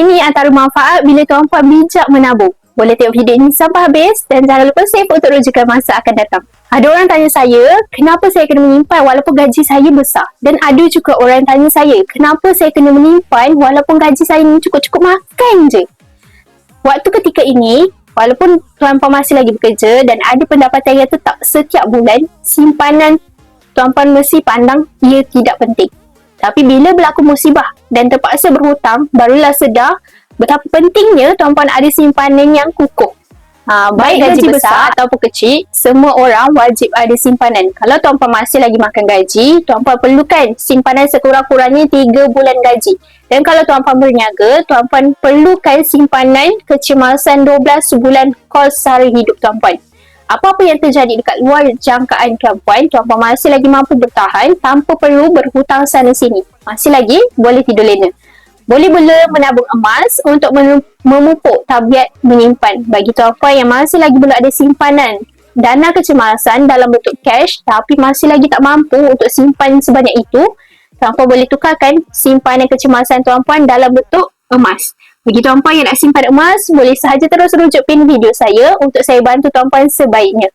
Ini antara manfaat bila tuan-puan bijak menabung. Boleh tengok video ini sampai habis dan jangan lupa save untuk rujukan masa akan datang. Ada orang tanya saya, kenapa saya kena menyimpan walaupun gaji saya besar? Dan ada juga orang tanya saya, kenapa saya kena menyimpan walaupun gaji saya ni cukup-cukup makan je? Waktu ketika ini, walaupun tuan-puan masih lagi bekerja dan ada pendapatan yang tetap setiap bulan, simpanan tuan-puan mesti pandang ia tidak penting. Tapi bila berlaku musibah dan terpaksa berhutang, barulah sedar betapa pentingnya tuan-puan ada simpanan yang kukuh. Baik gaji besar ataupun kecil, semua orang wajib ada simpanan. Kalau tuan-puan masih lagi makan gaji, tuan-puan perlukan simpanan sekurang-kurangnya 3 bulan gaji. Dan kalau tuan-puan berniaga, tuan-puan perlukan simpanan kecemasan 12 bulan kos sara hidup tuan-puan. Apa-apa yang terjadi dekat luar jangkaan tuan-puan, tuan-puan masih lagi mampu bertahan tanpa perlu berhutang sana sini. Masih lagi boleh tidur lena. Boleh pula menabung emas untuk memupuk tabiat menyimpan. Bagi tuan-puan yang masih lagi belum ada simpanan dana kecemasan dalam bentuk cash tapi masih lagi tak mampu untuk simpan sebanyak itu, tuan-puan boleh tukarkan simpanan kecemasan tuan-puan dalam bentuk emas. Bagi tuan-puan yang nak simpan emas, boleh sahaja terus rujuk pin video saya untuk saya bantu tuan-puan sebaiknya.